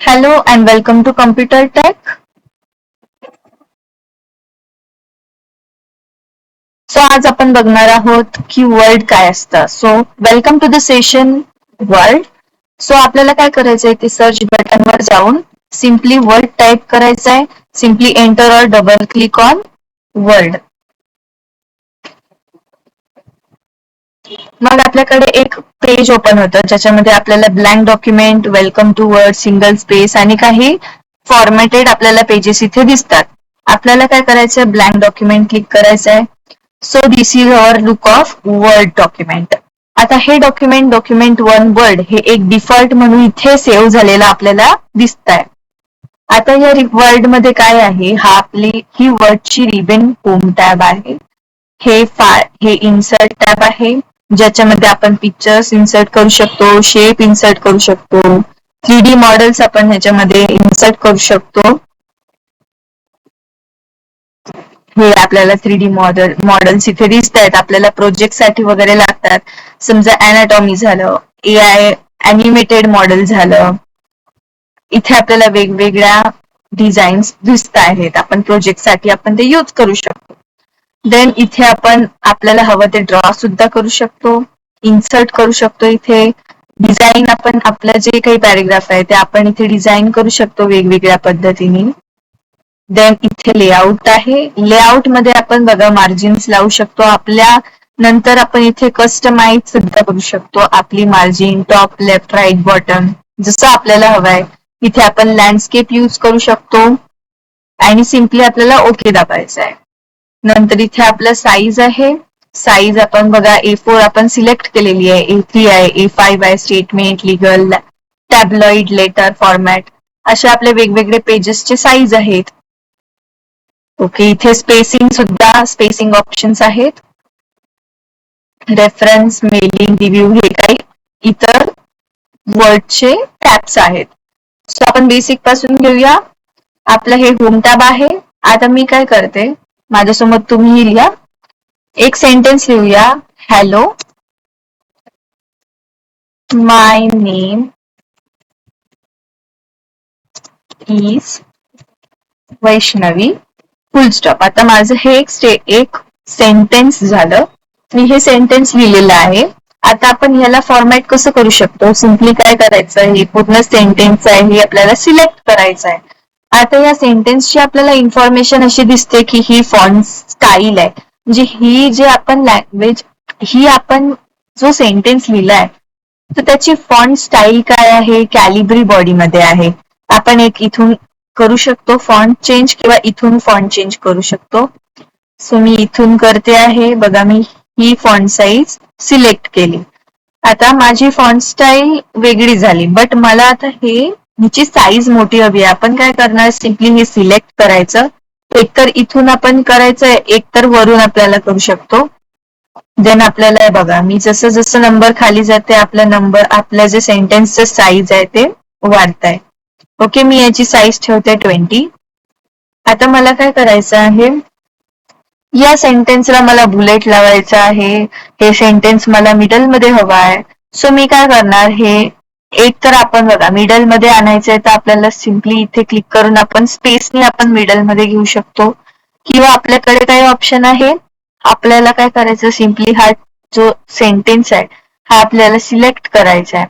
Hello and welcome to Computer Tech. आज आपण बघणार आहोत की वर्ल्ड काय असतं. Welcome to the session world. आपल्याला काय करायचंय ते सर्च बटनवर जाऊन सिम्पली वर्ल्ड टाईप करायचंय. Simply enter or double click on world. मग आपल्याकडे एक पेज ओपन होतं ज्याच्यामध्ये आपल्याला blank document, welcome to world, single space आणि काही फॉर्मॅटेड आपल्याला पेजेस इथे दिसतात. आपल्याला काय करायचंय, ब्लँक डॉक्युमेंट क्लिक करायचंय. So this is our look of word document. आता हे डॉक्युमेंट 1 वर्ड हे एक डिफॉल्ट म्हणून इथे सेव्ह झालेला आपल्याला दिसत आहे. आता या वर्ड मध्ये काय आहे, ही वर्डची रिबन होम टॅब आहे. हे इन्सर्ट टॅब आहे ज्याच्यामध्ये आपण पिक्चर्स इन्सर्ट करू शकतो, शेप इन्सर्ट करू शकतो, 3D मॉडेल्स आपण ह्याच्यामध्ये इन्सर्ट करू शकतो. हे आपल्याला 3D मॉडेल्स इथे दिसत आहेत. आपल्याला प्रोजेक्ट साठी वगैरे लागतात. समजा अॅनाटॉमी झालं, AI ॲनिमेटेड मॉडेल झालं. इथे आपल्याला वेगवेगळ्या डिझाईन्स दिसत आहेत. आपण प्रोजेक्ट साठी आपण ते यूज करू शकतो. देन इथे आपण आपल्याला हवं ते ड्रॉ सुद्धा करू शकतो, इन्सर्ट करू शकतो. इथे डिझाईन आपण आपलं जे काही पॅरेग्राफ आहे ते आपण इथे डिझाईन करू शकतो वेगवेगळ्या पद्धतीने. देन इथे लेआउट आहे. लेआउट मध्ये आपण बघा मार्जिन्स लावू शकतो. आपल्या नंतर आपण इथे कस्टमाइज सुद्धा करू शकतो आपली margin, top, left, right, bottom जसं आपल्याला हवंय. इथे आपण लँडस्केप यूज करू शकतो आणि सिम्पली आपल्याला ओके दाबायचं आहे. नंतर इथे आपलं साईज आहे. साईज आपण बघा A4 आपण सिलेक्ट केलेली आहे, A3 आहे, A5 आहे, स्टेटमेंट, लिगल, टॅब्लॉइड, लेटर फॉर्मॅट असे आपले वेगवेगळे पेजेसचे साईज आहेत. ओके, इथे स्पेसिंग ऑप्शन्स आहेत. रेफरन्स, मेलिंग, रिव्ह्यू हे काही इतर वर्डचे टॅब्स आहेत. आपण बेसिक पासून घेऊया. आपलं हे होम टॅब आहे. आता मी काय करते, माझ्यासोबत तुम्ही लिहा. एक सेंटेन्स लिहूया. Hello, my name is Vaishnavi, full stop. आता माझं हे एक सेंटेन्स झालं. मी हे सेंटेन्स लिहिलेलं आहे. आता आपण ह्याला फॉर्मॅट कसं करू शकतो, सिम्पली काय करायचं, हे पूर्ण सेंटेन्स आहे हे आपल्याला सिलेक्ट करायचं आहे. आता या सेंटेन्सची आपल्याला इन्फॉर्मेशन अशी दिसते की ही फॉन्ट स्टाईल आहे. म्हणजे ही जे आपण लँग्वेज, ही आपण जो सेंटेन्स लिहिलाय तर त्याची फॉन्ट स्टाईल काय आहे, कॅलिब्री बॉडी मध्ये आहे. आपण एक इथून करू शकतो फॉन्ट चेंज किंवा इथून फॉन्ट चेंज करू शकतो. सो मी इथून करते आहे. बघा मी ही फॉन्ट साईज सिलेक्ट केली. आता माझी फॉन्ट स्टाईल वेगळी झाली, बट मला आता ह्याची साईज मोठी हवी आहे. आपण काय करणार, सिम्पली हे सिलेक्ट करायचं. एकतर इथून आपण करायचं, एकतर वरून आपल्याला करू शकतो. देन आपल्याला बघा मी जसं जसं नंबर खाली जाते आपलं जे सेंटेन्सचं साईज आहे ते वाढत आहे. ओके, मी याची साईज ठेवते 20. आता मला काय करायचं आहे, या सेंटेन्सला मला बुलेट लावायचं आहे. हे सेंटेन्स मला मिडल मध्ये हवा आहे. सो मी काय करणार, हे एक तर आपण बघा मिडल मध्ये आणायचंय तर आपल्याला सिम्पली इथे क्लिक करून आपण स्पेसने आपण मिडल मध्ये घेऊ शकतो. किंवा आपल्याकडे काही ऑप्शन आहे, आपल्याला काय करायचं, सिम्पली हा जो सेंटेन्स आहे हा आपल्याला सिलेक्ट करायचा आहे.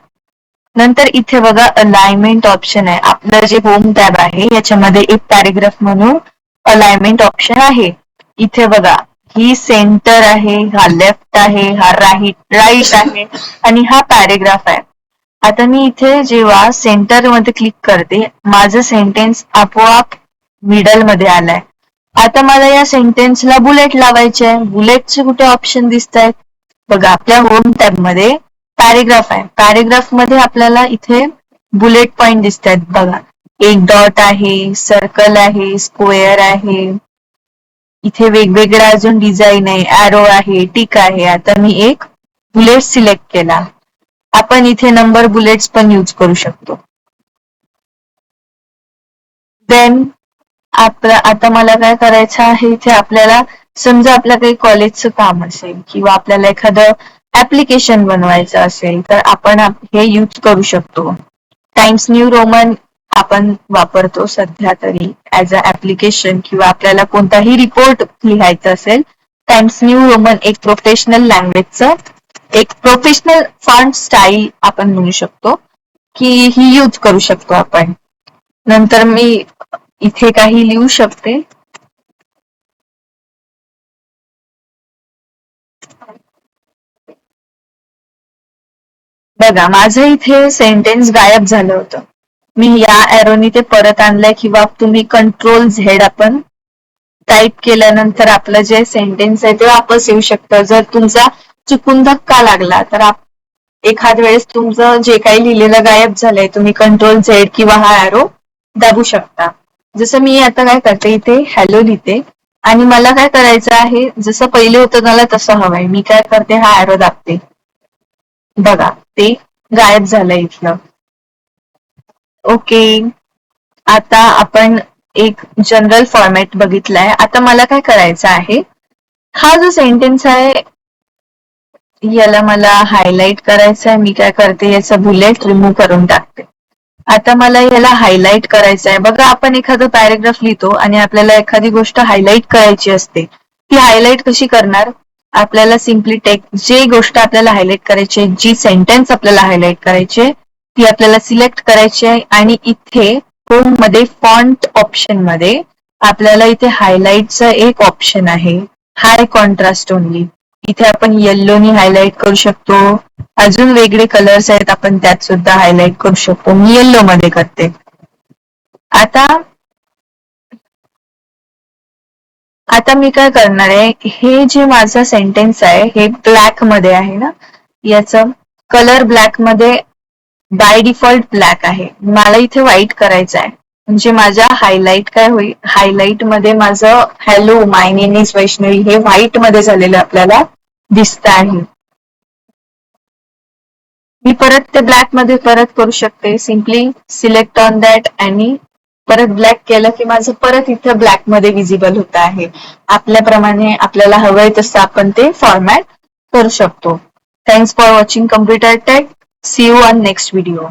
नंतर इथे बघा अलाइनमेंट ऑप्शन आहे. आपलं जे होम टॅब आहे याच्यामध्ये एक पॅरेग्राफ म्हणून अलाइनमेंट ऑप्शन आहे. इथे बघा ही सेंटर आहे, हा लेफ्ट आहे, हा राईट आहे आणि हा पॅरेग्राफ आहे. आता मी इथे जेव्हा सेंटर मध्ये क्लिक करते, माझं सेंटेन्स आपोआप मिडल मध्ये आलाय. आता मला या सेंटेन्सला बुलेट लावायचे आहे. बुलेटचे कुठे ऑप्शन दिसत आहेत बघा, आपल्या होम टॅब मध्ये पॅरेग्राफ आहे. पॅरेग्राफ मध्ये आपल्याला इथे बुलेट पॉइंट दिसत आहेत बघा. एक डॉट आहे, सर्कल आहे, स्क्वेअर आहे, इथे वेगवेगळ्या अजून डिझाईन आहे, ॲरो आहे, टिक आहे. आता मी एक बुलेट सिलेक्ट केला. आपण इथे नंबर बुलेट्स पण यूज करू शकतो. देन आता मला काय करायचं आहे, इथे आपल्याला समजा आपलं काही कॉलेजचं काम असेल किंवा आपल्याला एखादं ऍप्लिकेशन बनवायचं असेल तर आपण हे यूज करू शकतो. टाइम्स न्यू रोमन आपण वापरतो सध्या तरी ऍज अ ऍप्लिकेशन किंवा आपल्याला कोणताही रिपोर्ट लिहायचा असेल, टाइम्स न्यू रोमन एक प्रोफेशनल लँग्वेजचं एक प्रोफेशनल फॉन्ट स्टाईल आपण म्हणू शकतो की ही यूज करू शकतो आपण. नंतर मी इथे काही लिहू शकते. बघा माझं इथे सेंटेन्स गायब झालं होतं. मी या एरोनी ते परत आणलंय किंवा तुम्ही कंट्रोल झेड आपण टाईप केल्यानंतर आपलं जे सेंटेन्स आहे ते वापस येऊ शकतं. जर तुमचा चुकून धक्का लागला तर एखाद वेळेस तुमचं जे काही लिहिलेलं गायब झालंय तुम्ही कंट्रोल झेड किंवा हा एरो दाबू शकता. जसं मी आता काय करते इथे हॅलो लिहिते आणि मला काय करायचं आहे जसं पहिले होतं मला तसं हवंय. मी काय करते हा एरो दाबते. बघा ते गायब झालंय इथलं. ओके, आता आपण एक जनरल फॉर्मॅट बघितलाय. आता मला काय करायचं आहे, हा जो सेंटेन्स आहे याला मला हायलाइट करायचं आहे. मी काय करते याचा बुलेट रिमूव्ह करून टाकते. आता मला याला हायलाइट करायचं आहे. बघा आपण एखादं पॅरेग्राफ लिहितो आणि आपल्याला एखादी गोष्ट हायलाइट करायची असते. ती हायलाइट कशी करणार? आपल्याला सिम्पली जे गोष्ट आपल्याला हायलाइट करायची आहे, जी सेंटेन्स आपल्याला हायलाइट करायची आहे, ती आपल्याला सिलेक्ट करायची आहे आणि इथे होम मध्ये फॉन्ट ऑप्शन मध्ये आपल्याला इथे हायलाइटचं एक ऑप्शन आहे, हाय कॉन्ट्रास्ट ओनली. इथे आपण येल्लोनी हायलाइट करू शकतो. अजून वेगळे कलर्स आहेत आपण त्यात सुद्धा हायलाइट करू शकतो. मी येल्लो मध्ये करते. आता मी काय करणार आहे, हे जे माझं सेंटेन्स आहे हे ब्लॅक मध्ये आहे ना, याचं कलर ब्लॅक मध्ये बाय डिफॉल्ट ब्लॅक आहे. मला इथे व्हाईट करायचं आहे. म्हणजे माझ्या हायलाइट काय होईल, हायलाइट मध्ये माझं hello my name is Vaishnavi हे व्हाईट मध्ये झालेलं आपल्याला दिसत आहे. मी परत ते ब्लॅक मध्ये परत करू शकते. सिम्पली सिलेक्ट ऑन दॅट आणि परत ब्लॅक केलं की माझं परत इथं ब्लॅक मध्ये विजिबल होत आहे. आपल्याप्रमाणे आपल्याला हवंय तसं आपण ते फॉर्मॅट करू शकतो. Thanks for watching computer tech. See you on next video.